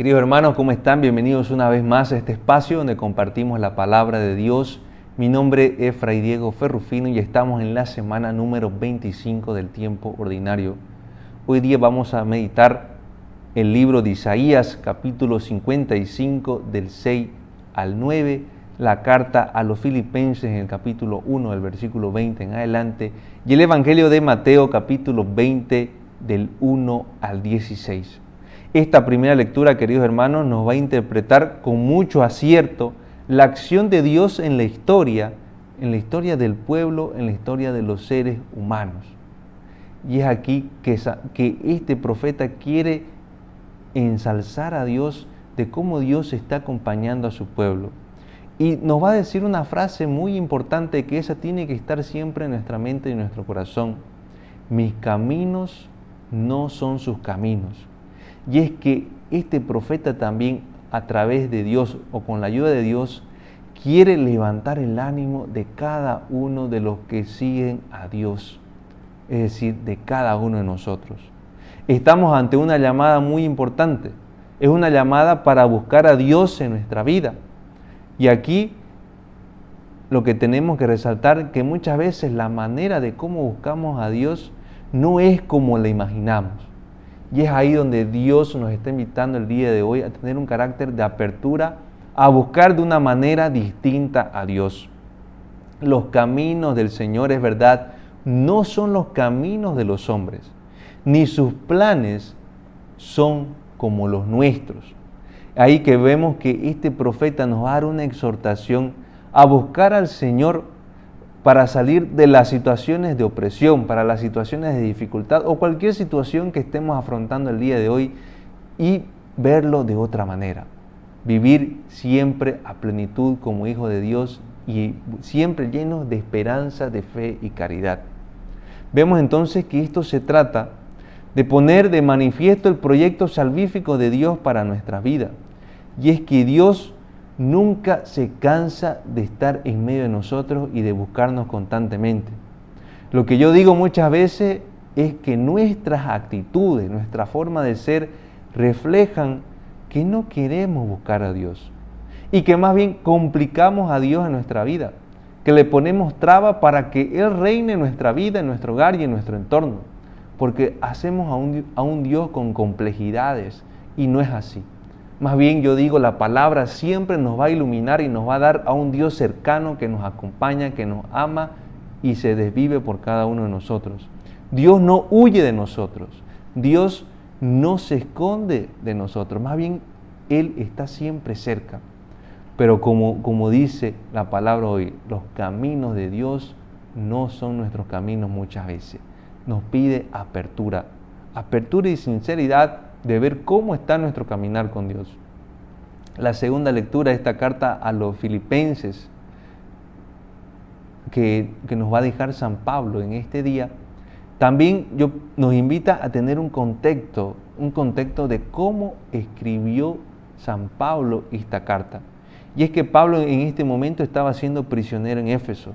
Queridos hermanos, ¿cómo están? Bienvenidos una vez más a este espacio donde compartimos la palabra de Dios. Mi nombre es Fray Diego Ferrufino y estamos en la semana número 25 del tiempo ordinario. Hoy día vamos a meditar el libro de Isaías, capítulo 55, del 6 al 9, la carta a los Filipenses en el capítulo 1, del versículo 20 en adelante, y el Evangelio de Mateo, capítulo 20, del 1 al 16. Esta primera lectura, queridos hermanos, nos va a interpretar con mucho acierto la acción de Dios en la historia del pueblo, en la historia de los seres humanos. Y es aquí que este profeta quiere ensalzar a Dios de cómo Dios está acompañando a su pueblo. Y nos va a decir una frase muy importante, que esa tiene que estar siempre en nuestra mente y en nuestro corazón. Mis caminos no son sus caminos. Y es que este profeta también, a través de Dios o con la ayuda de Dios, quiere levantar el ánimo de cada uno de los que siguen a Dios, es decir, de cada uno de nosotros. Estamos ante una llamada muy importante, es una llamada para buscar a Dios en nuestra vida. Y aquí lo que tenemos que resaltar, que muchas veces la manera de cómo buscamos a Dios no es como la imaginamos. Y es ahí donde Dios nos está invitando el día de hoy a tener un carácter de apertura, a buscar de una manera distinta a Dios. Los caminos del Señor, es verdad, no son los caminos de los hombres, ni sus planes son como los nuestros. Ahí que vemos que este profeta nos va a dar una exhortación a buscar al Señor para salir de las situaciones de opresión, para las situaciones de dificultad o cualquier situación que estemos afrontando el día de hoy, y verlo de otra manera. Vivir siempre a plenitud como hijo de Dios y siempre llenos de esperanza, de fe y caridad. Vemos entonces que esto se trata de poner de manifiesto el proyecto salvífico de Dios para nuestra vida. Y es que Dios nunca se cansa de estar en medio de nosotros y de buscarnos constantemente. Lo que yo digo muchas veces es que nuestras actitudes, nuestra forma de ser, reflejan que no queremos buscar a Dios y que más bien complicamos a Dios en nuestra vida, que le ponemos traba para que Él reine en nuestra vida, en nuestro hogar y en nuestro entorno, porque hacemos a un Dios con complejidades y no es así. Más bien yo digo, la palabra siempre nos va a iluminar y nos va a dar a un Dios cercano que nos acompaña, que nos ama y se desvive por cada uno de nosotros. Dios no huye de nosotros, Dios no se esconde de nosotros, más bien Él está siempre cerca. Pero como dice la palabra hoy, los caminos de Dios no son nuestros caminos muchas veces. Nos pide apertura y sinceridad de ver cómo está nuestro caminar con Dios. La segunda lectura de esta carta a los Filipenses que nos va a dejar San Pablo en este día, también nos invita a tener un contexto de cómo escribió San Pablo esta carta. Y es que Pablo en este momento estaba siendo prisionero en Éfeso,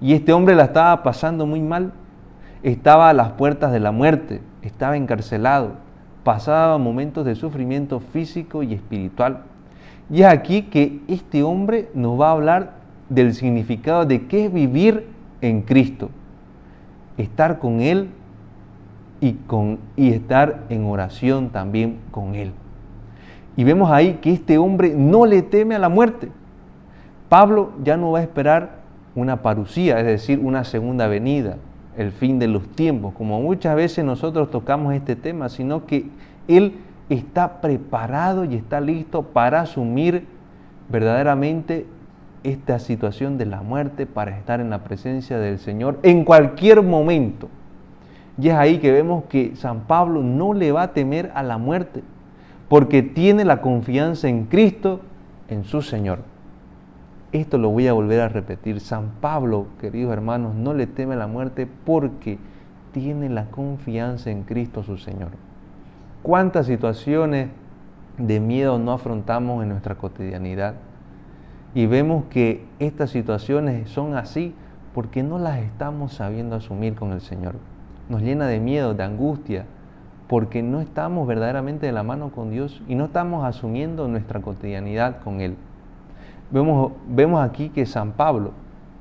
y este hombre la estaba pasando muy mal, estaba a las puertas de la muerte, estaba encarcelado, pasaba momentos de sufrimiento físico y espiritual. Y es aquí que este hombre nos va a hablar del significado de qué es vivir en Cristo, estar con Él y estar en oración también con Él. Y vemos ahí que este hombre no le teme a la muerte. Pablo ya no va a esperar una parusía, es decir, una segunda venida, el fin de los tiempos, como muchas veces nosotros tocamos este tema, sino que él está preparado y está listo para asumir verdaderamente esta situación de la muerte, para estar en la presencia del Señor en cualquier momento. Y es ahí que vemos que San Pablo no le va a temer a la muerte, porque tiene la confianza en Cristo, en su Señor. Esto lo voy a volver a repetir. San Pablo, queridos hermanos, no le teme a la muerte porque tiene la confianza en Cristo, su Señor. ¿Cuántas situaciones de miedo no afrontamos en nuestra cotidianidad? Y vemos que estas situaciones son así porque no las estamos sabiendo asumir con el Señor. Nos llena de miedo, de angustia, porque no estamos verdaderamente de la mano con Dios y no estamos asumiendo nuestra cotidianidad con Él. Vemos aquí que San Pablo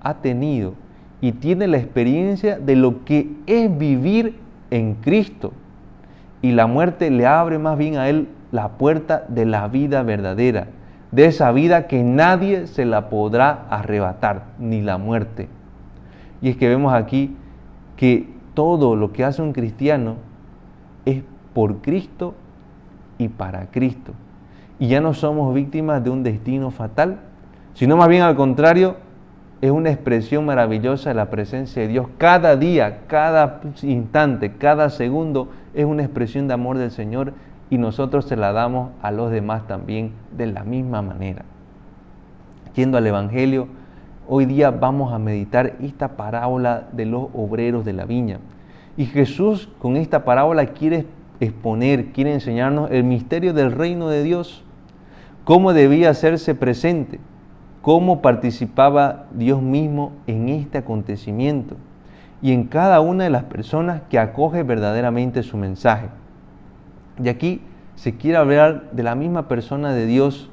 ha tenido y tiene la experiencia de lo que es vivir en Cristo. Y la muerte le abre más bien a él la puerta de la vida verdadera, de esa vida que nadie se la podrá arrebatar, ni la muerte. Y es que vemos aquí que todo lo que hace un cristiano es por Cristo y para Cristo. Y ya no somos víctimas de un destino fatal, sino más bien al contrario, es una expresión maravillosa de la presencia de Dios. Cada día, cada instante, cada segundo es una expresión de amor del Señor y nosotros se la damos a los demás también de la misma manera. Yendo al Evangelio, hoy día vamos a meditar esta parábola de los obreros de la viña. Y Jesús con esta parábola quiere exponer, quiere enseñarnos el misterio del reino de Dios, cómo debía hacerse presente, cómo participaba Dios mismo en este acontecimiento y en cada una de las personas que acoge verdaderamente su mensaje. Y aquí se quiere hablar de la misma persona de Dios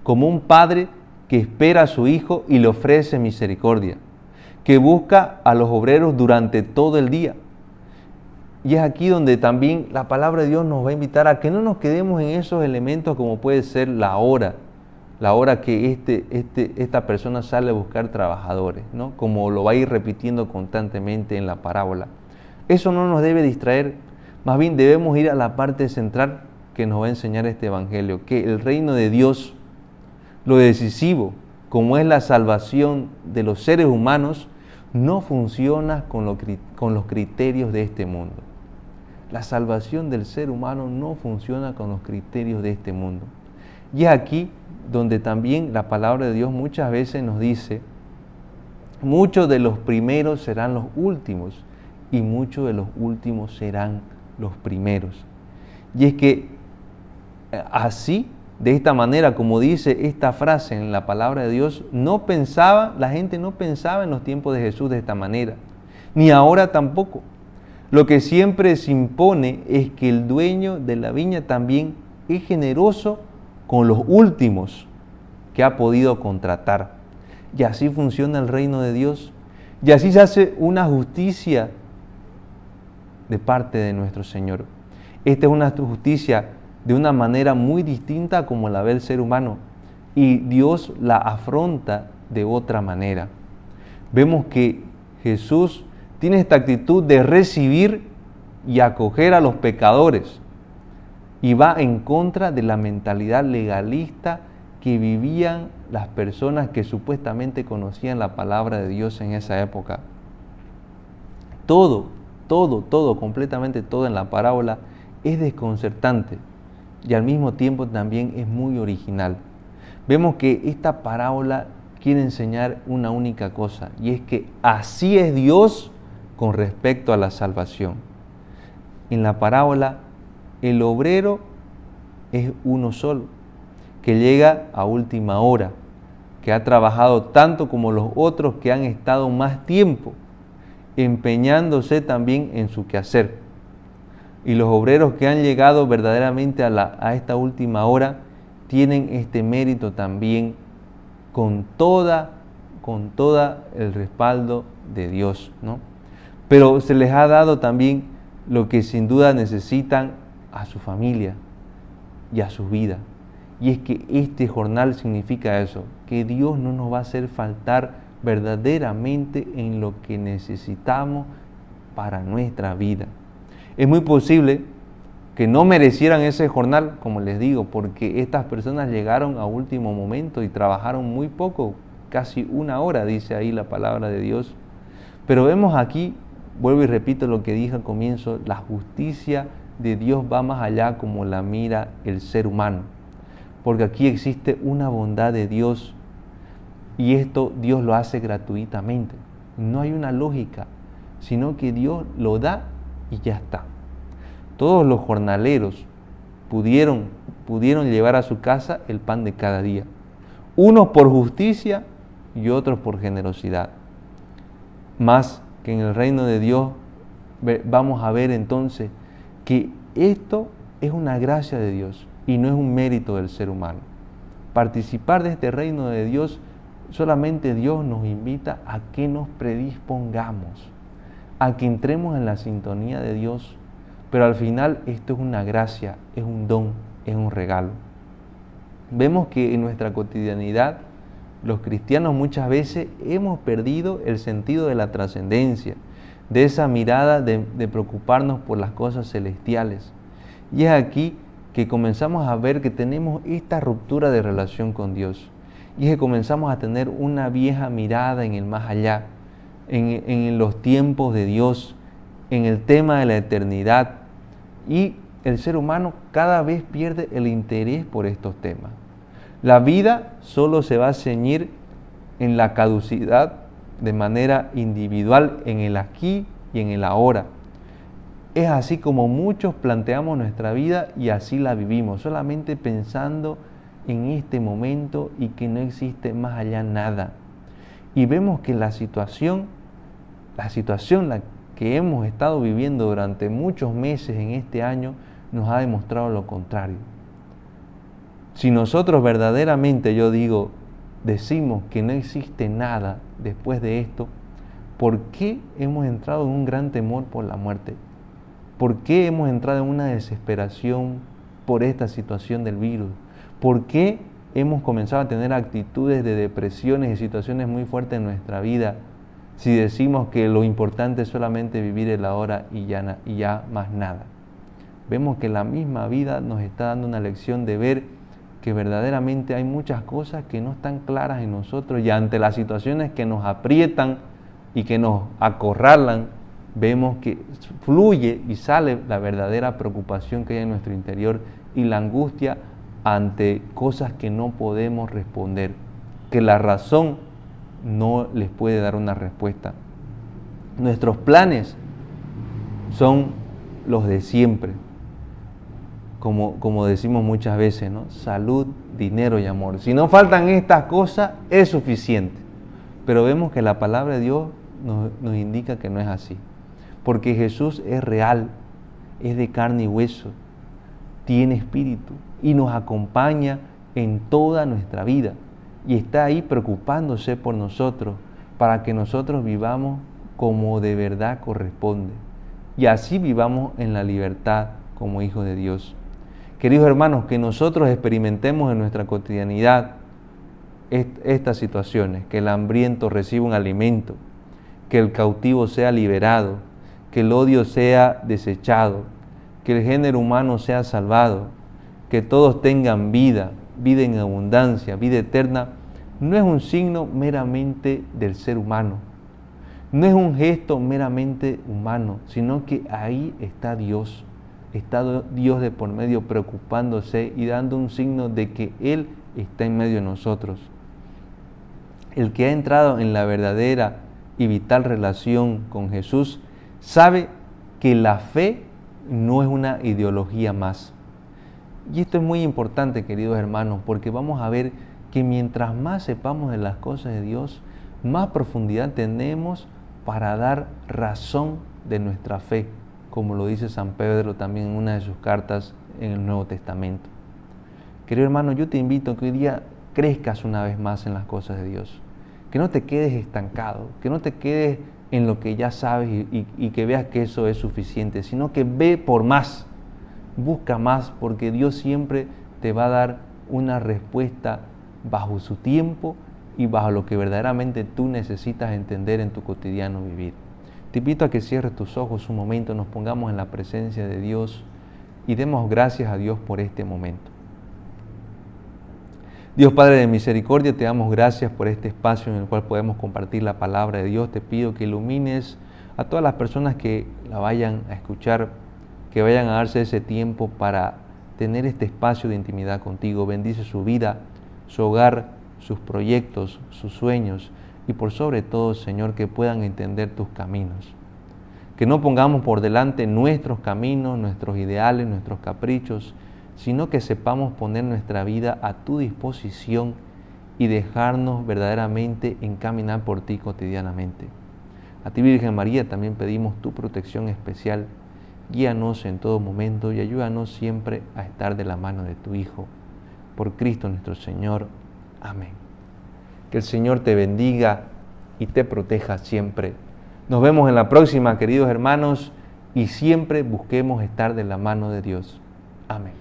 como un padre que espera a su hijo y le ofrece misericordia, que busca a los obreros durante todo el día. Y es aquí donde también la palabra de Dios nos va a invitar a que no nos quedemos en esos elementos como puede ser la hora que esta persona sale a buscar trabajadores, ¿no? Como lo va a ir repitiendo constantemente en la parábola. Eso no nos debe distraer, más bien debemos ir a la parte central que nos va a enseñar este Evangelio, que el reino de Dios, lo decisivo, como es la salvación de los seres humanos, no funciona con los criterios de este mundo. La salvación del ser humano no funciona con los criterios de este mundo. Y es aquí donde también la palabra de Dios muchas veces nos dice, muchos de los primeros serán los últimos y muchos de los últimos serán los primeros. Y es que así, de esta manera, como dice esta frase en la palabra de Dios, la gente no pensaba en los tiempos de Jesús de esta manera, ni ahora tampoco. Lo que siempre se impone es que el dueño de la viña también es generoso con los últimos que ha podido contratar. Y así funciona el reino de Dios. Y así se hace una justicia de parte de nuestro Señor. Esta es una justicia de una manera muy distinta como la ve el ser humano. Y Dios la afronta de otra manera. Vemos que Jesús tiene esta actitud de recibir y acoger a los pecadores. Y va en contra de la mentalidad legalista que vivían las personas que supuestamente conocían la palabra de Dios en esa época. Todo, completamente todo en la parábola es desconcertante y al mismo tiempo también es muy original. Vemos que esta parábola quiere enseñar una única cosa, y es que así es Dios con respecto a la salvación. En la parábola, el obrero es uno solo, que llega a última hora, que ha trabajado tanto como los otros que han estado más tiempo, empeñándose también en su quehacer. Y los obreros que han llegado verdaderamente a esta última hora tienen este mérito también con toda el respaldo de Dios, ¿no? Pero se les ha dado también lo que sin duda necesitan a su familia y a su vida. Y es que este jornal significa eso, que Dios no nos va a hacer faltar verdaderamente en lo que necesitamos para nuestra vida. Es muy posible que no merecieran ese jornal, como les digo, porque estas personas llegaron a último momento y trabajaron muy poco, casi una hora, dice ahí la palabra de Dios. Pero vemos aquí, vuelvo y repito lo que dije al comienzo, la justicia de Dios va más allá como la mira el ser humano, porque aquí existe una bondad de Dios y esto Dios lo hace gratuitamente. No hay una lógica, sino que Dios lo da y ya está. Todos los jornaleros pudieron llevar a su casa el pan de cada día, unos por justicia y otros por generosidad. Más que en el reino de Dios vamos a ver entonces que Esto es una gracia de Dios y no es un mérito del ser humano. Participar de este reino de Dios, solamente Dios nos invita a que nos predispongamos, a que entremos en la sintonía de Dios, pero al final esto es una gracia, es un don, es un regalo. Vemos que en nuestra cotidianidad los cristianos muchas veces hemos perdido el sentido de la trascendencia, de esa mirada de preocuparnos por las cosas celestiales. Y es aquí que comenzamos a ver que tenemos esta ruptura de relación con Dios. Y es que comenzamos a tener una vieja mirada en el más allá, en los tiempos de Dios, en el tema de la eternidad. Y el ser humano cada vez pierde el interés por estos temas. La vida solo se va a ceñir en la caducidad de manera individual, en el aquí y en el ahora. Es así como muchos planteamos nuestra vida y así la vivimos, solamente pensando en este momento y que no existe más allá nada. Y vemos que la situación la que hemos estado viviendo durante muchos meses en este año nos ha demostrado lo contrario. Si nosotros verdaderamente, decimos que no existe nada después de esto, ¿por qué hemos entrado en un gran temor por la muerte? ¿Por qué hemos entrado en una desesperación por esta situación del virus? ¿Por qué hemos comenzado a tener actitudes de depresiones y situaciones muy fuertes en nuestra vida si decimos que lo importante es solamente vivir el ahora y ya más nada? Vemos que la misma vida nos está dando una lección de ver que verdaderamente hay muchas cosas que no están claras en nosotros, y ante las situaciones que nos aprietan y que nos acorralan, vemos que fluye y sale la verdadera preocupación que hay en nuestro interior y la angustia ante cosas que no podemos responder, que la razón no les puede dar una respuesta. Nuestros planes son los de siempre, como decimos muchas veces, ¿no? Salud, dinero y amor. Si no faltan estas cosas, es suficiente. Pero vemos que la palabra de Dios nos indica que no es así. Porque Jesús es real, es de carne y hueso, tiene espíritu y nos acompaña en toda nuestra vida. Y está ahí preocupándose por nosotros para que nosotros vivamos como de verdad corresponde. Y así vivamos en la libertad como hijos de Dios. Queridos hermanos, que nosotros experimentemos en nuestra cotidianidad estas situaciones, que el hambriento reciba un alimento, que el cautivo sea liberado, que el odio sea desechado, que el género humano sea salvado, que todos tengan vida en abundancia, vida eterna, no es un signo meramente del ser humano, no es un gesto meramente humano, sino que ahí está Dios. Está Dios de por medio preocupándose y dando un signo de que Él está en medio de nosotros. El que ha entrado en la verdadera y vital relación con Jesús sabe que la fe no es una ideología más. Y esto es muy importante, queridos hermanos, porque vamos a ver que mientras más sepamos de las cosas de Dios, más profundidad tenemos para dar razón de nuestra fe, como lo dice San Pedro también en una de sus cartas en el Nuevo Testamento. Querido hermano, yo te invito a que hoy día crezcas una vez más en las cosas de Dios, que no te quedes estancado, que no te quedes en lo que ya sabes y que veas que eso es suficiente, sino que ve por más, busca más, porque Dios siempre te va a dar una respuesta bajo su tiempo y bajo lo que verdaderamente tú necesitas entender en tu cotidiano vivir. Te invito a que cierres tus ojos un momento, nos pongamos en la presencia de Dios y demos gracias a Dios por este momento. Dios Padre de misericordia, te damos gracias por este espacio en el cual podemos compartir la palabra de Dios. Te pido que ilumines a todas las personas que la vayan a escuchar, que vayan a darse ese tiempo para tener este espacio de intimidad contigo. Bendice su vida, su hogar, sus proyectos, sus sueños y por sobre todo, Señor, que puedan entender tus caminos. Que no pongamos por delante nuestros caminos, nuestros ideales, nuestros caprichos, sino que sepamos poner nuestra vida a tu disposición y dejarnos verdaderamente encaminar por ti cotidianamente. A ti, Virgen María, también pedimos tu protección especial guíanos en todo momento y ayúdanos siempre a estar de la mano de tu Hijo. Por Cristo nuestro Señor. Amén. Que el Señor te bendiga y te proteja siempre. Nos vemos en la próxima, queridos hermanos, y siempre busquemos estar de la mano de Dios. Amén.